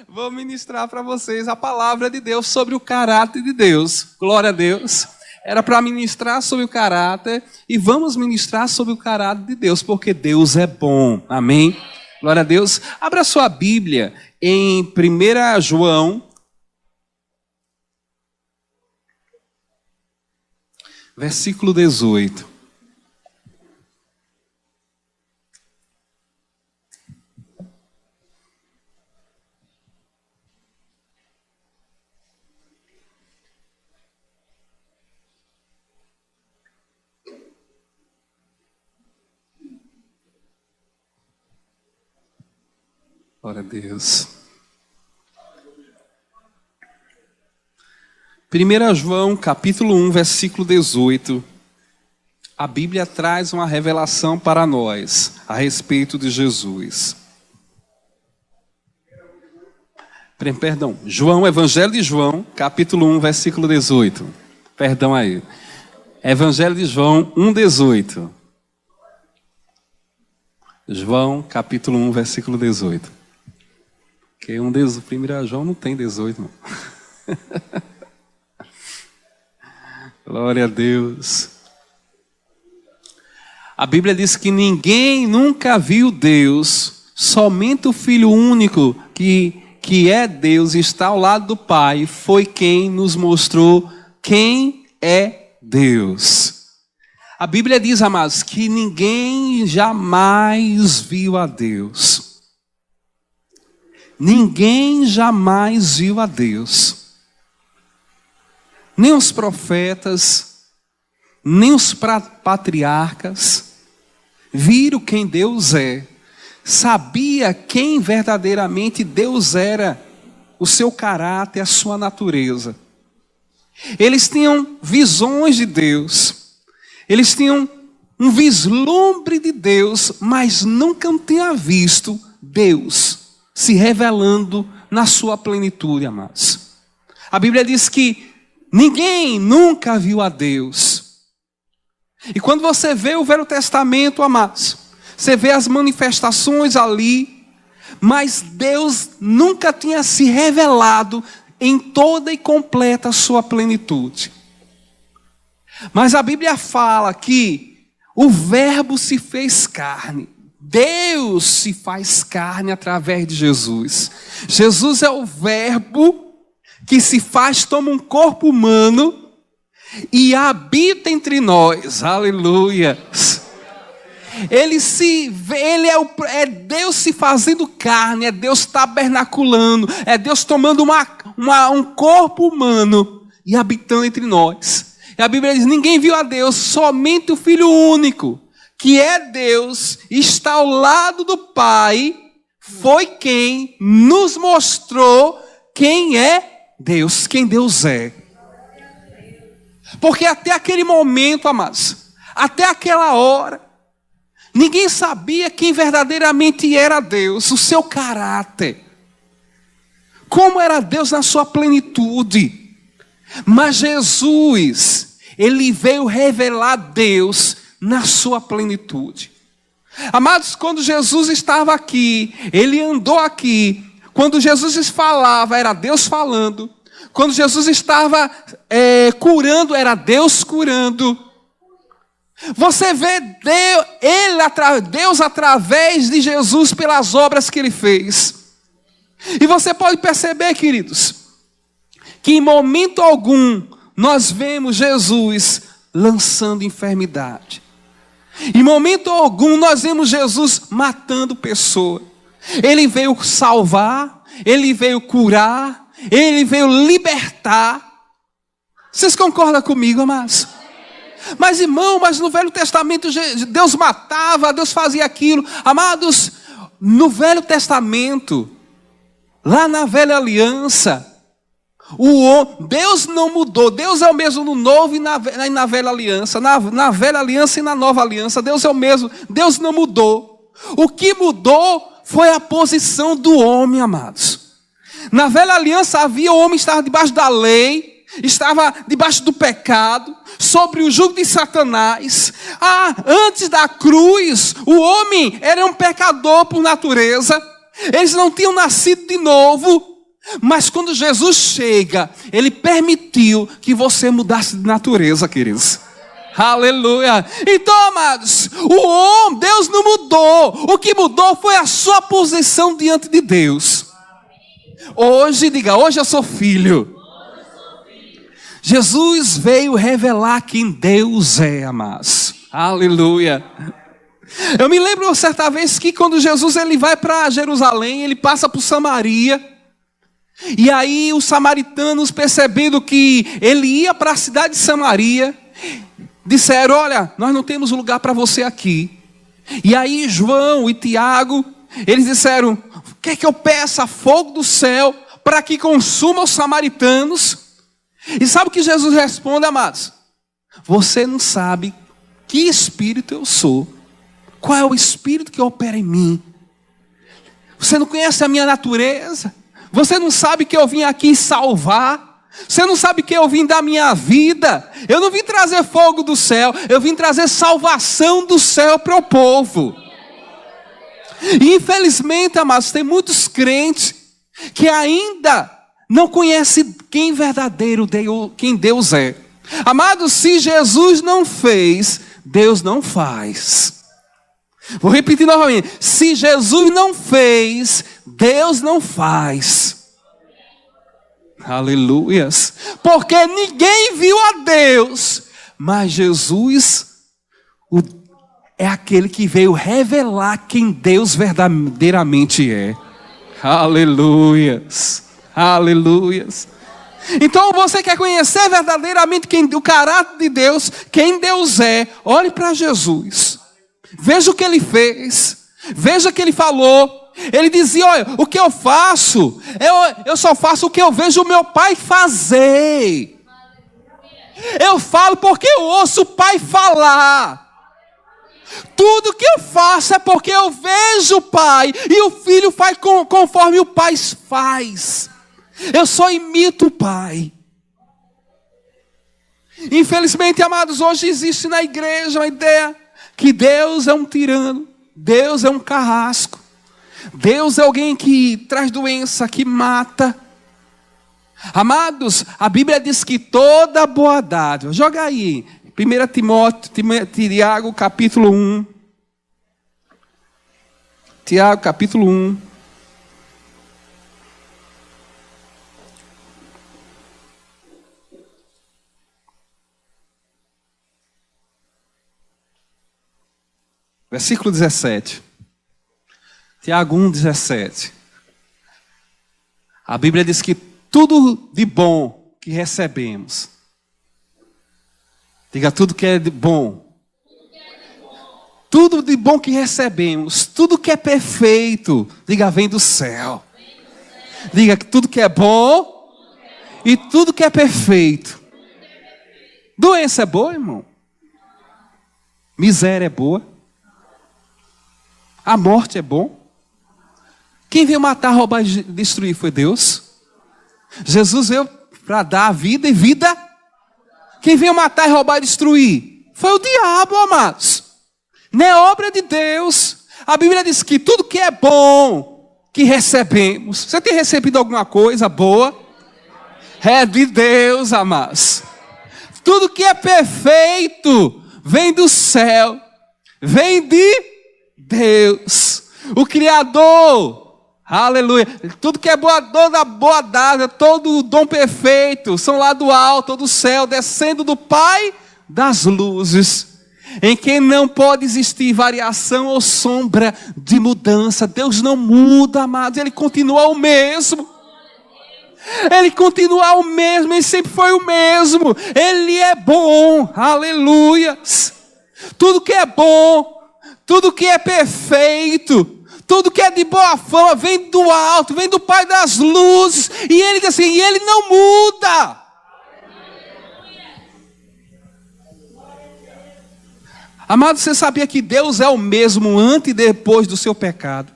Vou ministrar para vocês a palavra de Deus sobre o caráter de Deus. Glória a Deus. Era para ministrar sobre o caráter e vamos ministrar sobre o caráter de Deus, porque Deus é bom. Amém? Glória a Deus. Abra sua Bíblia em 1 João, versículo 18. Glória a Deus. 1 João, capítulo 1, versículo 18. A Bíblia traz uma revelação para nós a respeito de Jesus. Perdão, João, Evangelho de João, capítulo 1, versículo 18. Perdão aí. Evangelho de João 1, 18. João, capítulo 1, versículo 18. Porque 1 João não tem 18, não. Glória a Deus. A Bíblia diz que ninguém nunca viu Deus, somente o Filho único que é Deus e está ao lado do Pai, foi quem nos mostrou quem é Deus. A Bíblia diz, amados, que ninguém jamais viu a Deus. Ninguém jamais viu a Deus. Nem os profetas, nem os patriarcas viram quem Deus é. Sabia quem verdadeiramente Deus era, o seu caráter, a sua natureza. Eles tinham visões de Deus. Eles tinham um vislumbre de Deus, mas nunca tinham visto Deus se revelando na sua plenitude, amados. A Bíblia diz que ninguém nunca viu a Deus. E quando você vê o Velho Testamento, amados, você vê as manifestações ali, mas Deus nunca tinha se revelado em toda e completa a sua plenitude. Mas a Bíblia fala que o Verbo se fez carne. Deus se faz carne através de Jesus. Jesus é o Verbo que se faz, toma um corpo humano e habita entre nós. Aleluia. É Deus se fazendo carne, é Deus tabernaculando, é Deus tomando um corpo humano e habitando entre nós. E a Bíblia diz, ninguém viu a Deus, somente o Filho único, que é Deus, está ao lado do Pai, foi quem nos mostrou quem é Deus, quem Deus é. Porque até aquele momento, amados, até aquela hora, ninguém sabia quem verdadeiramente era Deus, o seu caráter. Como era Deus na sua plenitude. Mas Jesus, Ele veio revelar Deus na sua plenitude. Amados, quando Jesus estava aqui, Ele andou aqui. Quando Jesus falava, era Deus falando. Quando Jesus estava curando, era Deus curando. Você vê Deus através de Jesus pelas obras que Ele fez. E você pode perceber, queridos, que em momento algum nós vemos Jesus lançando enfermidade. Em momento algum nós vemos Jesus matando pessoas. Ele veio salvar, Ele veio curar, Ele veio libertar. Vocês concordam comigo, amados? Mas irmão, no Velho Testamento Deus matava, Deus fazia aquilo. Amados, no Velho Testamento, lá na Velha Aliança, Deus não mudou. Deus é o mesmo no Novo e na Velha Aliança. Na Velha Aliança e na Nova Aliança, Deus é o mesmo. Deus não mudou. O que mudou foi a posição do homem, amados. Na Velha Aliança o homem estava debaixo da lei, estava debaixo do pecado, sobre o jugo de Satanás. Antes da cruz, o homem era um pecador por natureza. Eles não tinham nascido de novo. Mas quando Jesus chega, Ele permitiu que você mudasse de natureza, queridos. Aleluia. Então, amados, Deus não mudou. O que mudou foi a sua posição diante de Deus. Hoje, diga, hoje eu sou filho. Jesus veio revelar quem Deus é, amados. Aleluia. Eu me lembro certa vez que quando Jesus ele vai para Jerusalém, ele passa por Samaria. E aí os samaritanos, percebendo que ele ia para a cidade de Samaria, disseram: olha, nós não temos lugar para você aqui. E aí João e Tiago, eles disseram: quer que eu peça fogo do céu para que consuma os samaritanos? E sabe o que Jesus responde, amados? Você não sabe que espírito eu sou. Qual é o espírito que opera em mim? Você não conhece a minha natureza? Você não sabe que eu vim aqui salvar? Você não sabe que eu vim dar minha vida? Eu não vim trazer fogo do céu, eu vim trazer salvação do céu para o povo. E infelizmente, amados, tem muitos crentes que ainda não conhecem quem verdadeiro Deus, quem Deus é. Amados, se Jesus não fez, Deus não faz. Vou repetir novamente. Se Jesus não fez, Deus não faz. Aleluias. Porque ninguém viu a Deus, mas Jesus é aquele que veio revelar quem Deus verdadeiramente é. Aleluias. Aleluias. Então você quer conhecer verdadeiramente o caráter de Deus, quem Deus é, olhe para Jesus. Veja o que ele fez. Veja o que ele falou. Ele dizia: olha, o que eu faço, eu só faço o que eu vejo o meu pai fazer. Eu falo porque eu ouço o pai falar. Tudo que eu faço é porque eu vejo o pai. E o filho faz conforme o pai faz. Eu só imito o pai. Infelizmente, amados, hoje existe na igreja uma ideia que Deus é um tirano. Deus é um carrasco. Deus é alguém que traz doença, que mata. Amados, a Bíblia diz que toda boa dádiva. Joga aí, 1 Tiago capítulo 1. Tiago capítulo 1. Versículo 17. Tiago 1,17. A Bíblia diz que tudo de bom que recebemos. Diga, tudo que é de bom. Tudo de bom que recebemos. Tudo que é perfeito. Diga, vem do céu. Diga, tudo que é bom e tudo que é perfeito. Doença é boa, irmão? Miséria é boa? A morte é bom? Quem veio matar, roubar e destruir foi Deus. Jesus veio para dar a vida e vida. Quem veio matar, roubar e destruir foi o diabo, amados. Não é obra de Deus. A Bíblia diz que tudo que é bom que recebemos. Você tem recebido alguma coisa boa? É de Deus, amados. Tudo que é perfeito vem do céu. Vem de Deus, o Criador. Aleluia. Tudo que é boa, toda boa dádiva, todo o dom perfeito, são lá do alto, do céu, descendo do Pai das luzes, em quem não pode existir variação ou sombra de mudança. Deus não muda, amados, Ele continua o mesmo. Ele continua o mesmo, Ele sempre foi o mesmo. Ele é bom, aleluia. Tudo que é bom, tudo que é perfeito, tudo que é de boa fama vem do alto, vem do Pai das luzes. E Ele diz assim, e Ele não muda. Amado, você sabia que Deus é o mesmo antes e depois do seu pecado?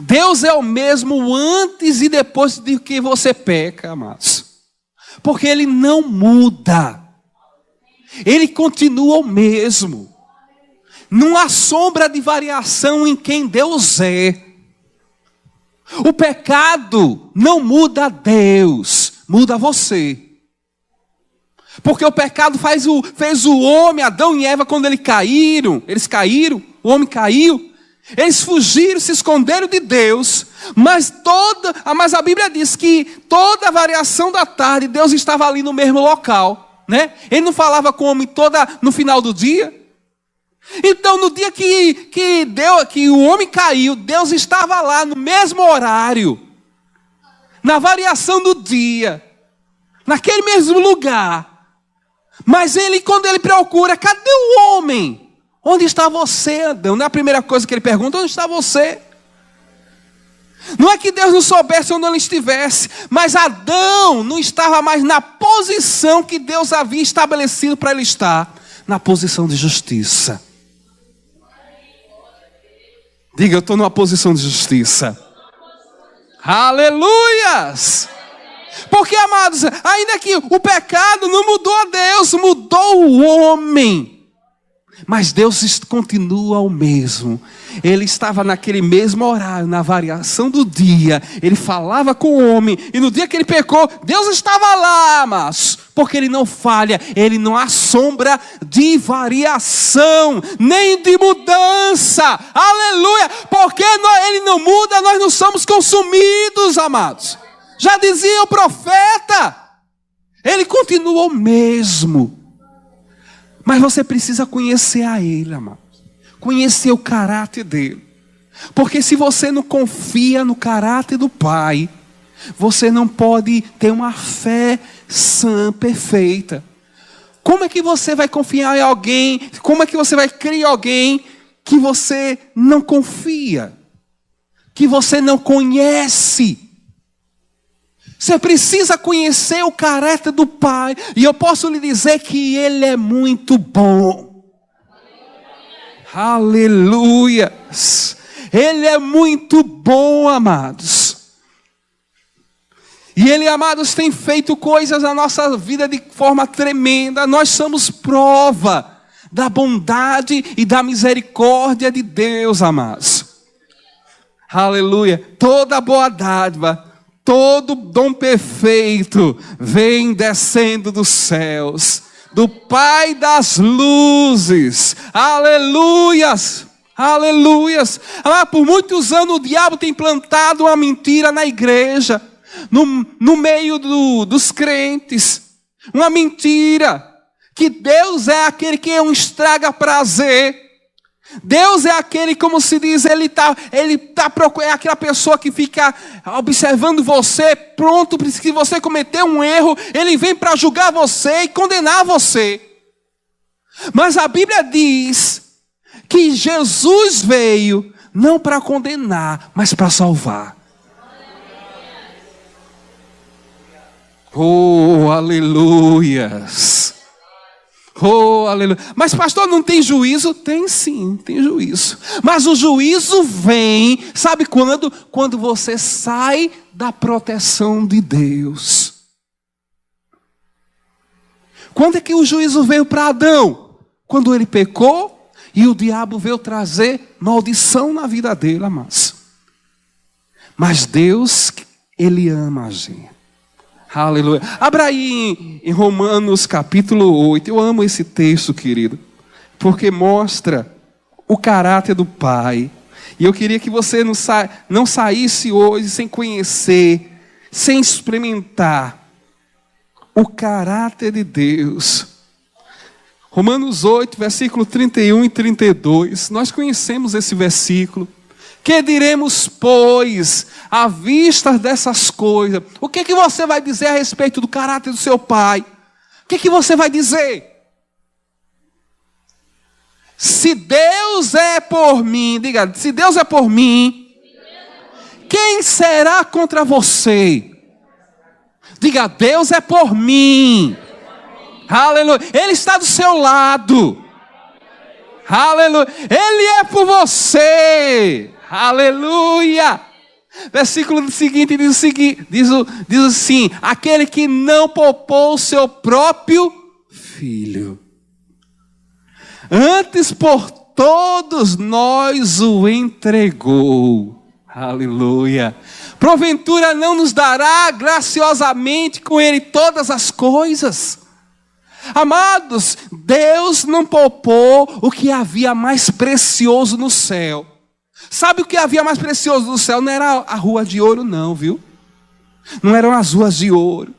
Deus é o mesmo antes e depois de que você peca, amados. Porque Ele não muda. Ele continua o mesmo. não há sombra de variação em quem Deus é. O pecado não muda Deus, muda você. Porque o pecado fez o homem, Adão e Eva, quando eles caíram, o homem caiu, eles fugiram, se esconderam de Deus, mas a Bíblia diz que toda a variação da tarde, Deus estava ali no mesmo local, né? Ele não falava com o homem no final do dia. Então, no dia que o homem caiu, Deus estava lá no mesmo horário, na variação do dia, naquele mesmo lugar. Mas quando ele procura, cadê o homem? Onde está você, Adão? Não é a primeira coisa que ele pergunta, onde está você? Não é que Deus não soubesse onde ele estivesse, mas Adão não estava mais na posição que Deus havia estabelecido para ele estar, na posição de justiça. Diga, eu estou numa posição de justiça. Aleluias! Porque, amados, ainda que o pecado não mudou a Deus, mudou o homem. Mas Deus continua o mesmo. Ele estava naquele mesmo horário, na variação do dia. Ele falava com o homem. E no dia que ele pecou, Deus estava lá, amados. Porque ele não falha, ele não há sombra de variação, nem de mudança. Aleluia! Porque ele não muda, nós não somos consumidos, amados. Já dizia o profeta. Ele continua o mesmo. Mas você precisa conhecer a Ele, amado. Conhecer o caráter dele. Porque se você não confia no caráter do Pai, você não pode ter uma fé sã, perfeita. Como é que você vai confiar em alguém? Como é que você vai crer em alguém que você não confia? Que você não conhece? Você precisa conhecer o caráter do Pai. E eu posso lhe dizer que Ele é muito bom. Aleluia. Ele é muito bom, amados. E Ele, amados, tem feito coisas na nossa vida de forma tremenda. Nós somos prova da bondade e da misericórdia de Deus, amados. Aleluia. Toda boa dádiva, todo dom perfeito vem descendo dos céus, do Pai das luzes. Aleluias, aleluias. Por muitos anos o diabo tem plantado uma mentira na igreja, no meio dos crentes. Uma mentira, que Deus é aquele que é um estraga-prazer. Deus é aquele, como se diz, ele tá procurando, é aquela pessoa que fica observando você, pronto, se você cometer um erro, ele vem para julgar você e condenar você. Mas a Bíblia diz que Jesus veio não para condenar, mas para salvar. Oh, aleluias. Oh, aleluia. Mas pastor, não tem juízo? Tem sim, tem juízo. Mas o juízo vem, sabe quando? Quando você sai da proteção de Deus. Quando é que o juízo veio para Adão? Quando ele pecou e o diabo veio trazer maldição na vida dele, amados. Mas Deus, Ele ama a gente. Aleluia. Abra aí em Romanos capítulo 8. Eu amo esse texto, querido, porque mostra o caráter do Pai. E eu queria que você não saísse hoje sem conhecer, sem experimentar o caráter de Deus. Romanos 8, versículo 31 e 32. Nós conhecemos esse versículo. Que diremos, pois, à vista dessas coisas? O que você vai dizer a respeito do caráter do seu Pai? O que você vai dizer? Se Deus é por mim, diga, se Deus é por mim, quem será contra você? Diga, Deus é por mim. Aleluia. Ele está do seu lado. Aleluia. Ele é por você. Aleluia. Versículo seguinte diz assim: aquele que não poupou o seu próprio filho, antes por todos nós o entregou. Aleluia. Porventura não nos dará graciosamente com ele todas as coisas? Amados, Deus não poupou o que havia mais precioso no céu. Sabe o que havia mais precioso no céu? Não era a rua de ouro não, viu? Não eram as ruas de ouro.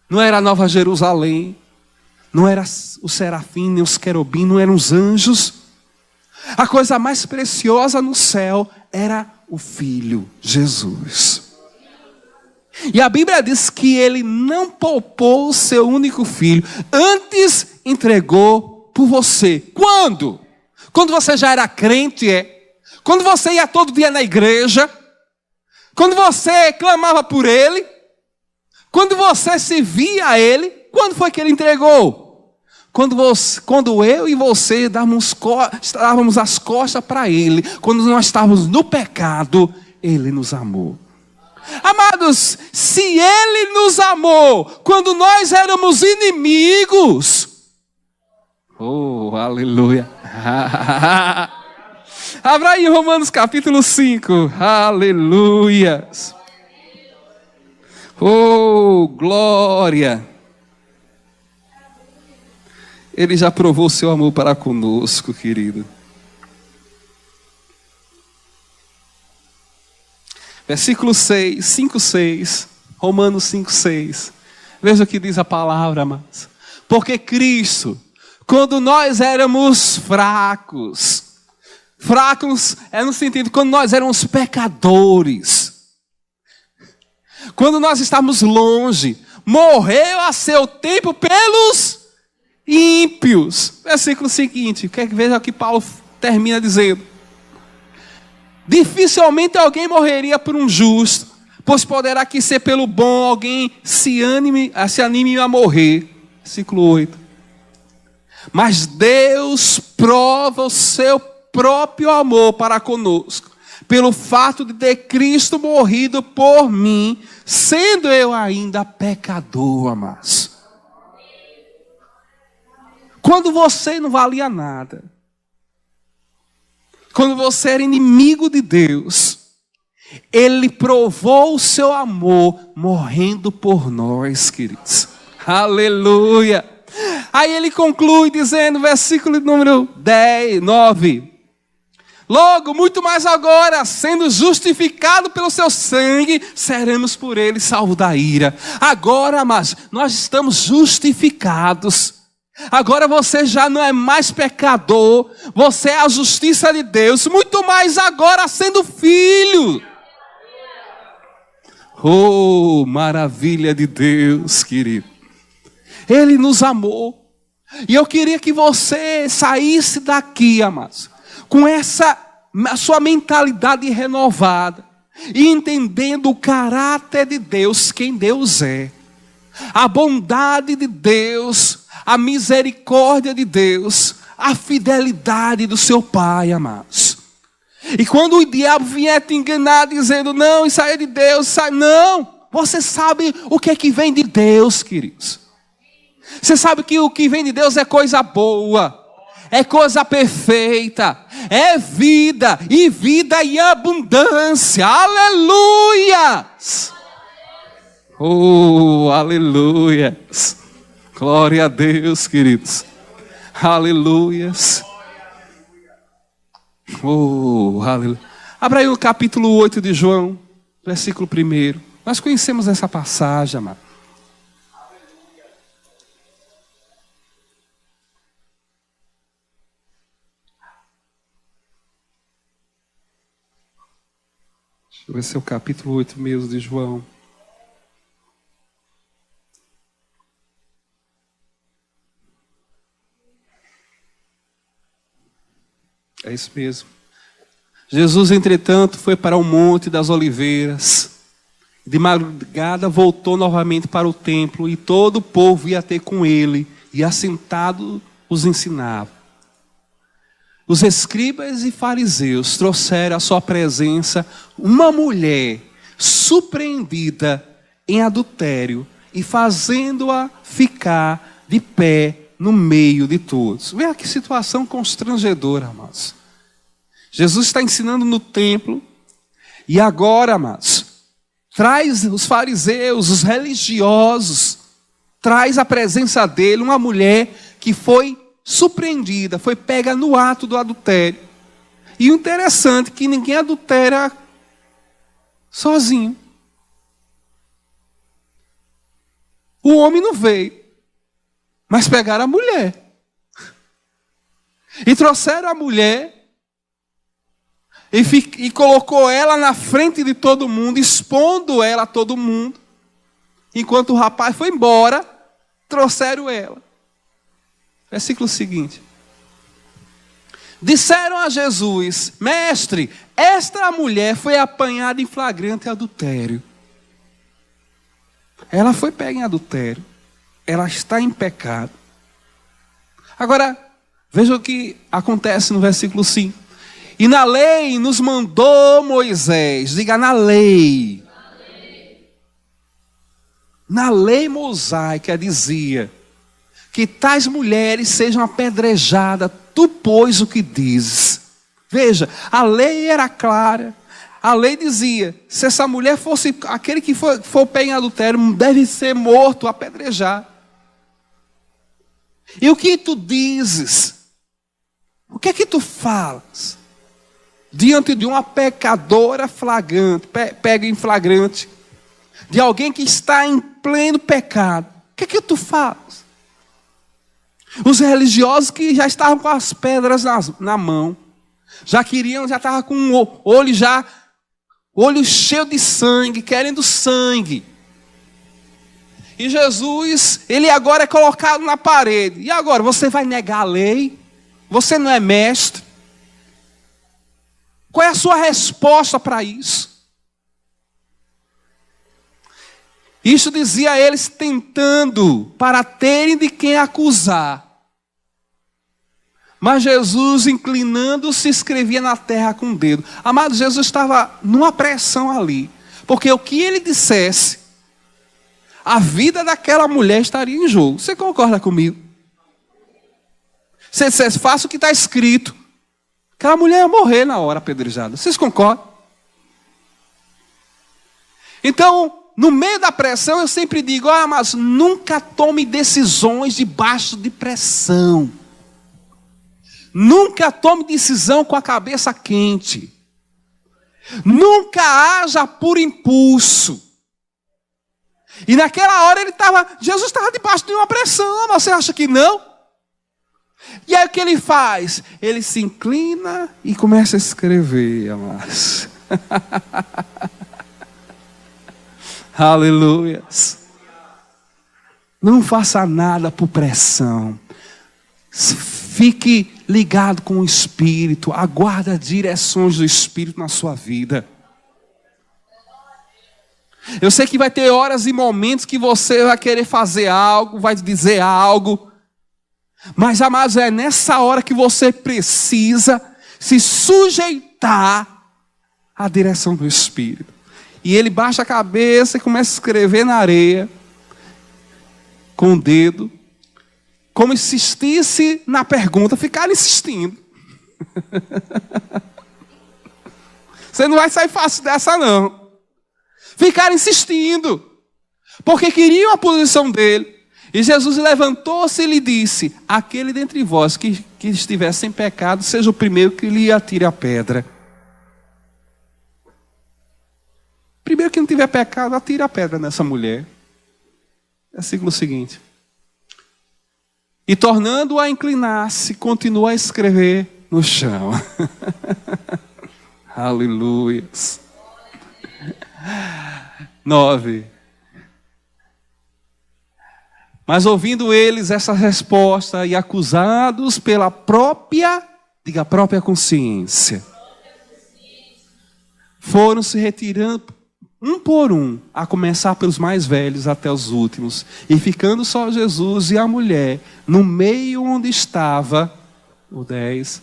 Não era a Nova Jerusalém. Não era os serafim, nem os querubins, não eram os anjos. A coisa mais preciosa no céu era o Filho, Jesus. E a Bíblia diz que ele não poupou o seu único filho, antes entregou por você. Quando? Quando você já era crente, Quando você ia todo dia na igreja, quando você clamava por ele, quando você se via a ele, quando foi que ele entregou? Quando eu e você dávamos as costas para ele, quando nós estávamos no pecado, ele nos amou. Amados, se ele nos amou quando nós éramos inimigos, oh, aleluia. Abra aí Romanos capítulo 5, aleluia. Oh, glória. Ele já provou seu amor para conosco, querido. Versículo 6, 5, 6, Romanos 5, 6. Veja o que diz a palavra, amados. Porque Cristo, quando nós éramos fracos é no sentido, quando nós éramos pecadores, quando nós estávamos longe, morreu a seu tempo pelos ímpios. Versículo seguinte, veja o que Paulo termina dizendo. Dificilmente alguém morreria por um justo, pois poderá que ser pelo bom alguém se anime a morrer. Versículo 8. Mas Deus prova o seu próprio amor para conosco, pelo fato de ter Cristo morrido por mim, sendo eu ainda pecador, amados. Quando você não valia nada, quando você era inimigo de Deus, ele provou o seu amor morrendo por nós, queridos. Aleluia. Aí ele conclui dizendo, versículo número 9. Logo, muito mais agora, sendo justificado pelo seu sangue, seremos por ele salvos da ira. Agora, mas nós estamos justificados. Agora você já não é mais pecador, você é a justiça de Deus, muito mais agora sendo filho. Oh, maravilha de Deus, querido. Ele nos amou. E eu queria que você saísse daqui, amados, com essa a sua mentalidade renovada, e entendendo o caráter de Deus, quem Deus é, a bondade de Deus, a misericórdia de Deus, a fidelidade do seu Pai, amados. E quando o diabo vier te enganar dizendo, não, isso aí é de Deus, não, você sabe o que é que vem de Deus, queridos. Você sabe que o que vem de Deus é coisa boa, é coisa perfeita, é vida, e vida em abundância, aleluia! Oh, aleluia! Glória a Deus, queridos. Aleluias. Oh, aleluia. Abra aí o capítulo 8 de João, versículo 1. Nós conhecemos essa passagem, amado. Deixa eu ver se é o capítulo 8 mesmo de João. É isso mesmo. Jesus, entretanto, foi para o Monte das Oliveiras. De madrugada voltou novamente para o templo, e todo o povo ia ter com ele, e assentado os ensinava. Os escribas e fariseus trouxeram à sua presença uma mulher surpreendida em adultério, e fazendo-a ficar de pé, no meio de todos. Veja que situação constrangedora, amados. Jesus está ensinando no templo, e agora, amados, traz os fariseus, os religiosos, traz à presença dele uma mulher que foi surpreendida, foi pega no ato do adultério. E o interessante é que ninguém adultera sozinho. O homem não veio, mas pegaram a mulher. E trouxeram a mulher e colocou ela na frente de todo mundo, expondo ela a todo mundo. Enquanto o rapaz foi embora, trouxeram ela. Versículo seguinte. Disseram a Jesus: Mestre, esta mulher foi apanhada em flagrante adultério. Ela foi pega em adultério. Ela está em pecado. Agora, veja o que acontece no versículo 5. E na lei nos mandou Moisés. Diga, na lei. Na lei mosaica dizia que tais mulheres sejam apedrejadas, tu pois o que dizes. Veja, a lei era clara. A lei dizia, se essa mulher fosse, aquele que for pego em adultério, deve ser morto, apedrejado. E o que tu dizes? O que é que tu falas? Diante de uma pecadora flagrante, pega em flagrante, de alguém que está em pleno pecado. O que é que tu falas? Os religiosos que já estavam com as pedras na mão, já estavam com o olho cheio de sangue, querendo sangue. E Jesus, ele agora é colocado na parede. E agora, você vai negar a lei? Você não é mestre? Qual é a sua resposta para isso? Isso dizia a eles tentando, para terem de quem acusar. Mas Jesus, inclinando-se, escrevia na terra com o dedo. Amado, Jesus estava numa pressão ali. Porque o que ele dissesse, a vida daquela mulher estaria em jogo. Você concorda comigo? Se ele dissesse, faça o que está escrito, aquela mulher ia morrer na hora apedrejada. Vocês concordam? Então, no meio da pressão, eu sempre digo, mas nunca tome decisões debaixo de pressão. Nunca tome decisão com a cabeça quente. Nunca haja por impulso. E naquela hora Jesus estava debaixo de uma pressão, mas você acha que não? E aí o que ele faz? Ele se inclina e começa a escrever, amados. Aleluias. Não faça nada por pressão. Fique ligado com o Espírito. Aguarde as direções do Espírito na sua vida. Eu sei que vai ter horas e momentos que você vai querer fazer algo, vai dizer algo. Mas, amados, é nessa hora que você precisa se sujeitar à direção do Espírito. E ele baixa a cabeça e começa a escrever na areia, com o dedo, como insistisse na pergunta, ficar insistindo. Você não vai sair fácil dessa, não. Ficar insistindo, porque queriam a posição dele. E Jesus levantou-se e lhe disse, aquele dentre vós que estiver sem pecado, seja o primeiro que lhe atire a pedra. Primeiro que não tiver pecado, atire a pedra nessa mulher. Versículo seguinte. E tornando-a a inclinar-se, continua a escrever no chão. Aleluias. 9. Mas ouvindo eles essa resposta e acusados pela própria consciência, foram se retirando um por um, a começar pelos mais velhos até os últimos, e ficando só Jesus e a mulher no meio onde estava, o 10,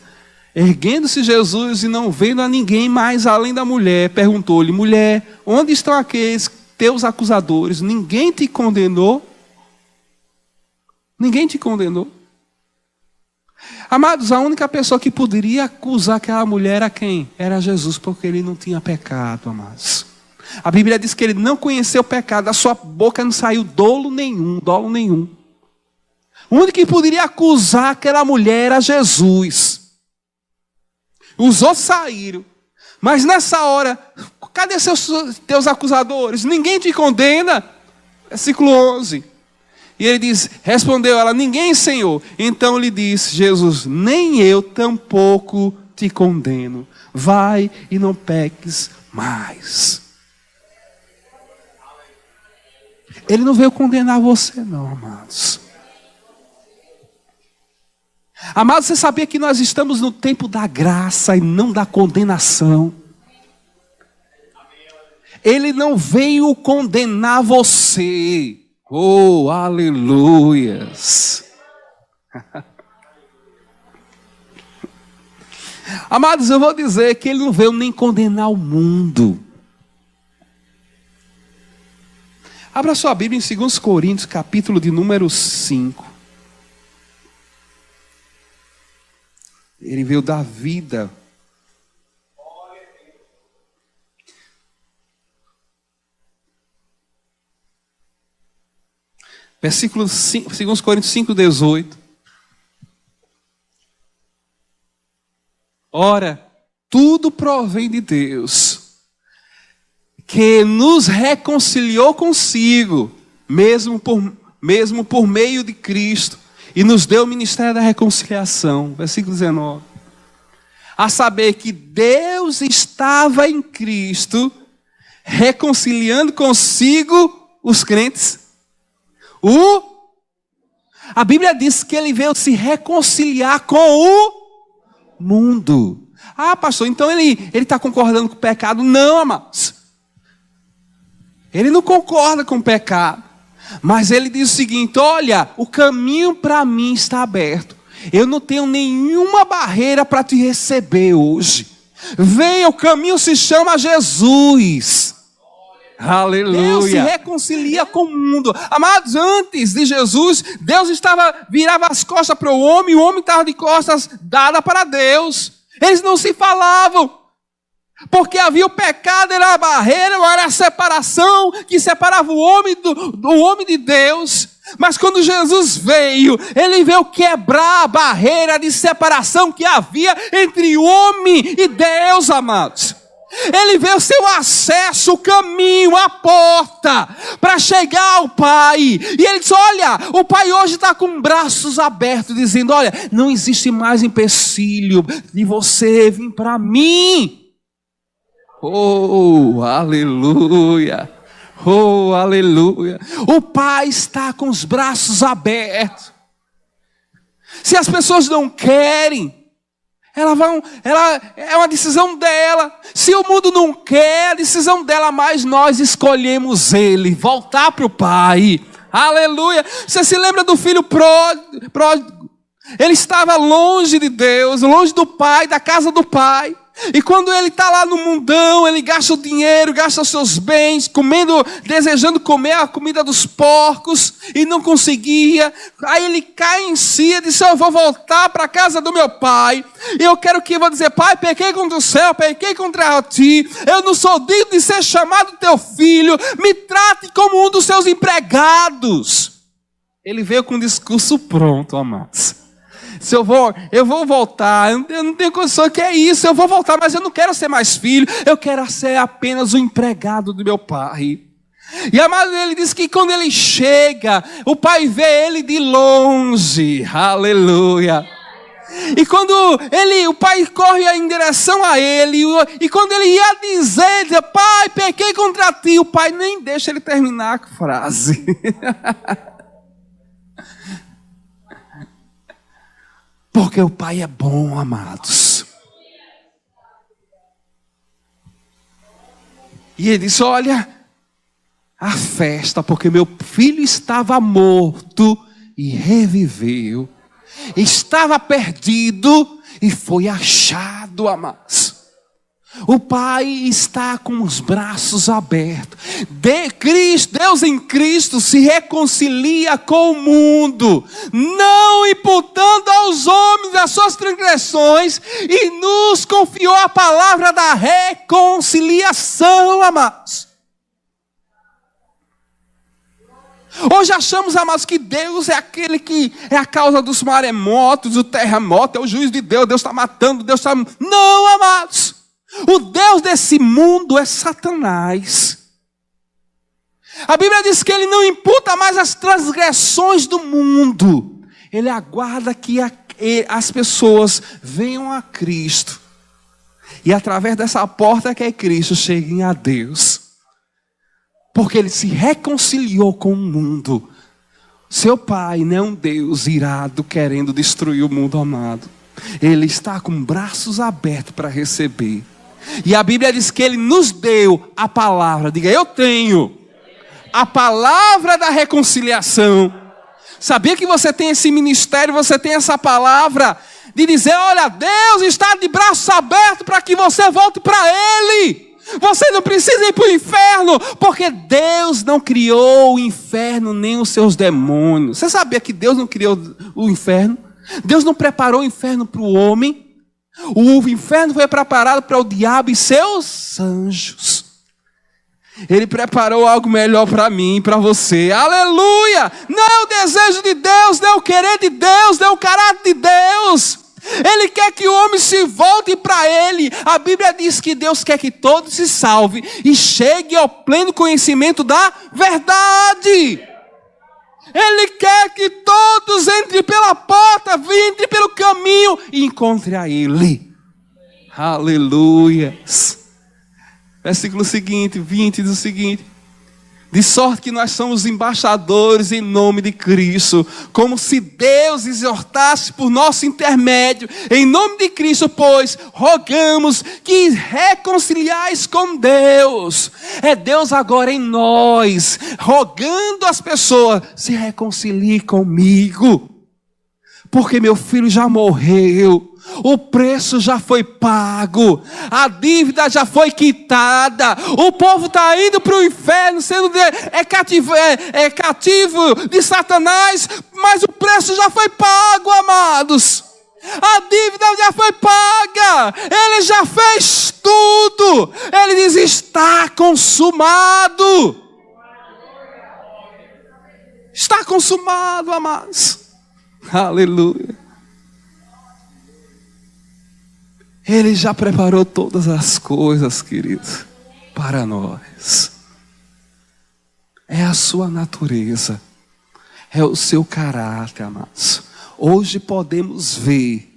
erguendo-se Jesus e não vendo a ninguém mais além da mulher, perguntou-lhe, mulher, onde estão aqueles teus acusadores? Ninguém te condenou? Ninguém te condenou? Amados, a única pessoa que poderia acusar aquela mulher era quem? Era Jesus, porque ele não tinha pecado, amados. A Bíblia diz que ele não conheceu o pecado, da sua boca não saiu dolo nenhum. O único que poderia acusar aquela mulher era Jesus. Os outros saíram. Mas nessa hora, cadê teus acusadores? Ninguém te condena. Versículo 11. E ele diz, respondeu ela, ninguém, Senhor. Então lhe disse Jesus, nem eu tampouco te condeno. Vai e não peques mais. Ele não veio condenar você não, amados. Amados, você sabia que nós estamos no tempo da graça e não da condenação? Ele não veio condenar você. Oh, aleluias. Amados, eu vou dizer que ele não veio nem condenar o mundo. Abra sua Bíblia em 2 Coríntios, capítulo de número 5. Ele veio dar vida. Versículo 5, 2 Coríntios 5, 18. Ora, tudo provém de Deus, que nos reconciliou consigo, mesmo por meio de Cristo, e nos deu o ministério da reconciliação. Versículo 19. A saber que Deus estava em Cristo, reconciliando consigo os crentes. A Bíblia diz que ele veio se reconciliar com o mundo. Ah, pastor, então ele está concordando com o pecado? Não, amados. Ele não concorda com o pecado. Mas ele diz o seguinte, olha, o caminho para mim está aberto. Eu não tenho nenhuma barreira para te receber hoje. Venha, o caminho se chama Jesus. Aleluia. Deus se reconcilia com o mundo. Amados, antes de Jesus, Deus virava as costas para o homem estava de costas dadas para Deus. Eles não se falavam. Porque havia o pecado, era a barreira, era a separação que separava o homem do homem de Deus. Mas quando Jesus veio, ele veio quebrar a barreira de separação que havia entre o homem e Deus, amados. Ele veio ser o acesso, o caminho, a porta para chegar ao Pai. E ele disse, olha, o Pai hoje está com braços abertos, dizendo, olha, não existe mais empecilho de você vir para mim. Oh, aleluia. Oh, aleluia. O Pai está com os braços abertos. Se as pessoas não querem, é uma decisão dela. Se o mundo não quer, é a decisão dela, mas nós escolhemos ele, voltar para o Pai. Aleluia. Você se lembra do filho pródigo? Ele estava longe de Deus, longe do Pai, da casa do Pai. E quando ele está lá no mundão, ele gasta o dinheiro, gasta os seus bens, desejando comer a comida dos porcos, e não conseguia. Aí ele cai em si e diz, eu vou voltar para a casa do meu pai. E eu quero que eu vou dizer, pai, pequei contra o céu, pequei contra ti. Eu não sou digno de ser chamado teu filho. Me trate como um dos seus empregados. Ele veio com o discurso pronto, amados. Se eu vou voltar, eu não tenho condição, que é isso, eu vou voltar, mas eu não quero ser mais filho, eu quero ser apenas o empregado do meu pai. E amado, ele diz que quando ele chega, o pai vê ele de longe, aleluia. E quando o pai corre em direção a ele, e quando ele ia dizer, pai, pequei contra ti, o pai nem deixa ele terminar a frase. Porque o Pai é bom, amados. E ele disse, olha, a festa, porque meu filho estava morto e reviveu. Estava perdido e foi achado, amados. O Pai está com os braços abertos. Deus em Cristo se reconcilia com o mundo, não imputando aos homens as suas transgressões, e nos confiou a palavra da reconciliação, amados. Hoje achamos, amados, que Deus é aquele que é a causa dos maremotos, do terremoto, é o juiz de Deus, Deus está matando, Deus está... Não, amados. O Deus desse mundo é Satanás. A Bíblia diz que ele não imputa mais as transgressões do mundo. Ele aguarda que as pessoas venham a Cristo. E através dessa porta que é Cristo, cheguem a Deus. Porque ele se reconciliou com o mundo. Seu Pai não é um Deus irado querendo destruir o mundo amado. Ele está com braços abertos para receber. E a Bíblia diz que ele nos deu a palavra. Diga, eu tenho a palavra da reconciliação. Sabia que você tem esse ministério, você tem essa palavra de dizer, olha, Deus está de braços abertos para que você volte para Ele. Você não precisa ir para o inferno, porque Deus não criou o inferno nem os seus demônios. Você sabia que Deus não criou o inferno? Deus não preparou o inferno para o homem. O inferno foi preparado para o diabo e seus anjos. Ele preparou algo melhor para mim e para você. Aleluia! Não é o desejo de Deus, não é o querer de Deus, não é o caráter de Deus. Ele quer que o homem se volte para Ele. A Bíblia diz que Deus quer que todos se salvem e chegue ao pleno conhecimento da verdade. Ele quer que todos entrem pela porta, entrem pelo caminho e encontrem a Ele. Aleluia. Versículo seguinte, 20, diz o seguinte: de sorte que nós somos embaixadores em nome de Cristo, como se Deus exortasse por nosso intermédio, em nome de Cristo, pois rogamos que reconciliais com Deus. É Deus agora em nós, rogando às pessoas, se reconcilie comigo, porque meu filho já morreu. O preço já foi pago, a dívida já foi quitada, o povo está indo para o inferno, sendo cativo de Satanás, mas o preço já foi pago, amados. A dívida já foi paga, Ele já fez tudo. Ele diz, está consumado. Está consumado, amados. Aleluia. Ele já preparou todas as coisas, queridos, para nós. É a sua natureza, é o seu caráter, amados. Hoje podemos ver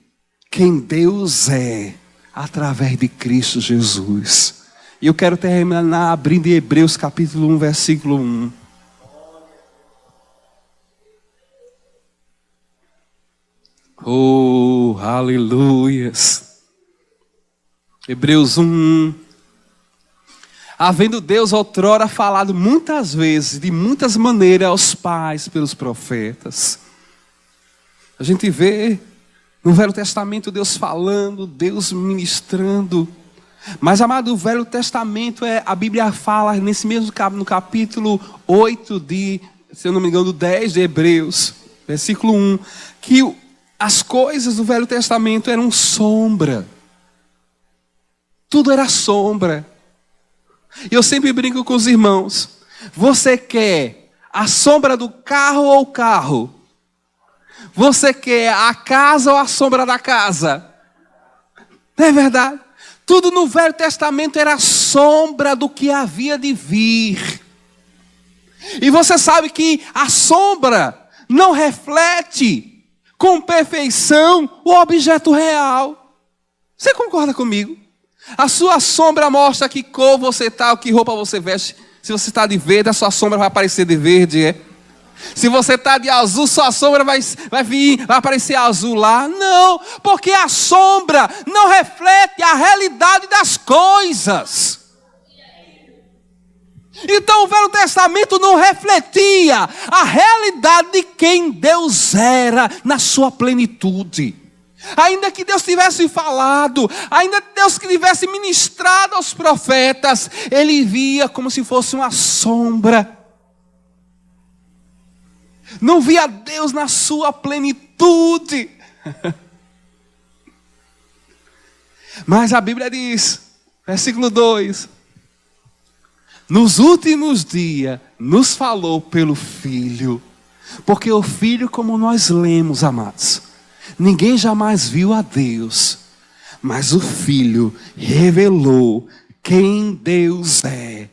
quem Deus é através de Cristo Jesus. E eu quero terminar abrindo Hebreus capítulo 1, versículo 1. Oh, aleluias. Hebreus 1. Havendo Deus outrora falado muitas vezes, de muitas maneiras aos pais pelos profetas. A gente vê no Velho Testamento Deus falando, Deus ministrando. Mas, amado, o Velho Testamento, a Bíblia fala nesse mesmo no capítulo 8 se eu não me engano, 10 de Hebreus, versículo 1, que as coisas do Velho Testamento eram sombra. Tudo era sombra. E eu sempre brinco com os irmãos. Você quer a sombra do carro ou o carro? Você quer a casa ou a sombra da casa? Não é verdade? Tudo no Velho Testamento era sombra do que havia de vir. E você sabe que a sombra não reflete com perfeição o objeto real. Você concorda comigo? A sua sombra mostra que cor você está, que roupa você veste. Se você está de verde, a sua sombra vai aparecer de verde, Se você está de azul, sua sombra vai aparecer azul lá. Não, porque a sombra não reflete a realidade das coisas. Então o Velho Testamento não refletia a realidade de quem Deus era na sua plenitude. Ainda que Deus tivesse falado, ainda que Deus tivesse ministrado aos profetas, ele via como se fosse uma sombra. Não via Deus na sua plenitude. Mas a Bíblia diz, versículo 2: nos últimos dias nos falou pelo Filho. Porque o Filho, como nós lemos, amados, ninguém jamais viu a Deus, mas o Filho revelou quem Deus é,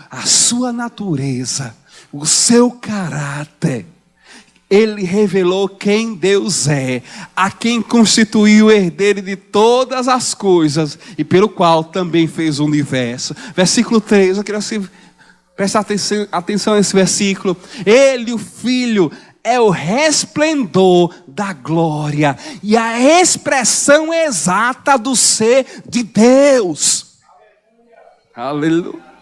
a sua natureza, o seu caráter. Ele revelou quem Deus é, a quem constituiu o herdeiro de todas as coisas e pelo qual também fez o universo. Versículo 3, eu queria que você preste atenção nesse versículo. Ele, o Filho, é o resplendor da glória e a expressão exata do ser de Deus. Aleluia.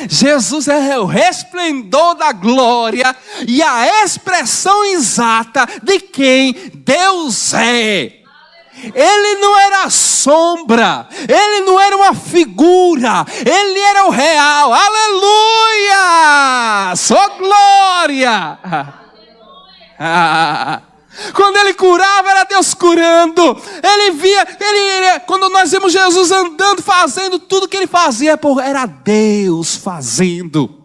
Jesus é o resplendor da glória e a expressão exata de quem Deus é. Ele não era sombra, ele não era uma figura, ele era o real. Aleluia! Só glória! Quando ele curava, era Deus curando. Ele via, quando nós vemos Jesus andando, fazendo tudo que ele fazia, era Deus fazendo.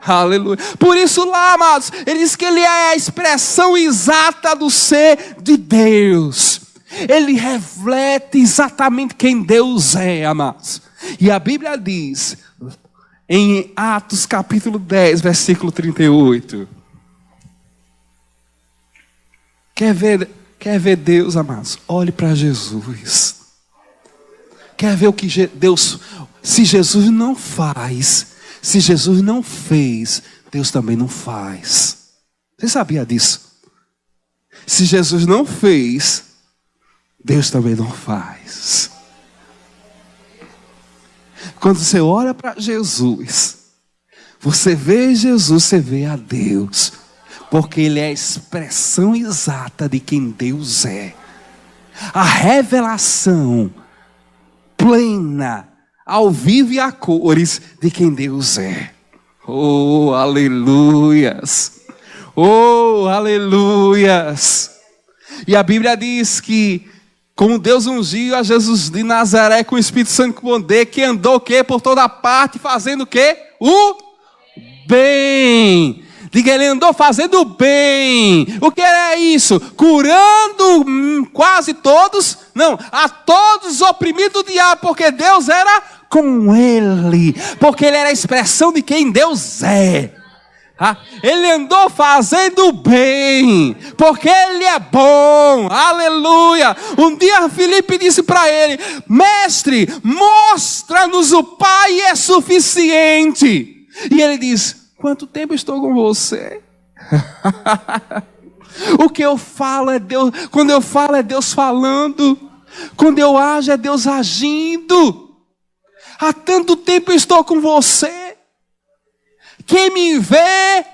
Aleluia. Por isso lá, amados, ele diz que ele é a expressão exata do ser de Deus. Ele reflete exatamente quem Deus é, amados. E a Bíblia diz, em Atos capítulo 10, versículo 38. Quer ver Deus, amados? Olhe para Jesus. Quer ver o que Deus... Se Jesus não faz, se Jesus não fez, Deus também não faz. Você sabia disso? Se Jesus não fez, Deus também não faz. Quando você olha para Jesus, você vê Jesus, você vê a Deus. Porque ele é a expressão exata de quem Deus é. A revelação plena, ao vivo e a cores de quem Deus é. Oh, aleluias! Oh, aleluias! E a Bíblia diz que, como Deus ungiu a Jesus de Nazaré com o Espírito Santo com poder, que andou o quê? Por toda parte, fazendo o quê? O bem. Diga, ele andou fazendo bem. O que é isso? Curando quase todos, não, a todos oprimidos do diabo, porque Deus era com ele, porque ele era a expressão de quem Deus é. Ele andou fazendo bem, porque ele é bom. Aleluia. Um dia Filipe disse para ele: mestre, mostra-nos o Pai, é suficiente. E ele diz: quanto tempo estou com você? O que eu falo é Deus. Quando eu falo é Deus falando. Quando eu ajo é Deus agindo. Há tanto tempo eu estou com você. Quem me vê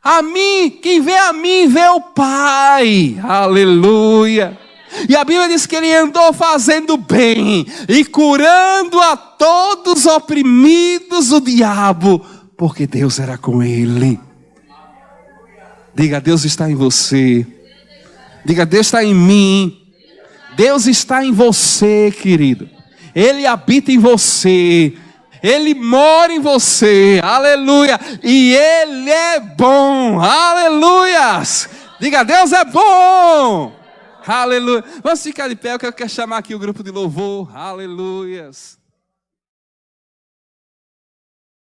a mim, quem vê a mim, vê o Pai. Aleluia. E a Bíblia diz que ele andou fazendo bem e curando a todos oprimidos do diabo, porque Deus era com ele. Diga, Deus está em você. Diga, Deus está em mim. Deus está em você, querido. Ele habita em você. Ele mora em você. Aleluia. E ele é bom. Aleluias. Diga, Deus é bom. Aleluia. Vamos ficar de pé, que eu quero chamar aqui o grupo de louvor. Aleluias.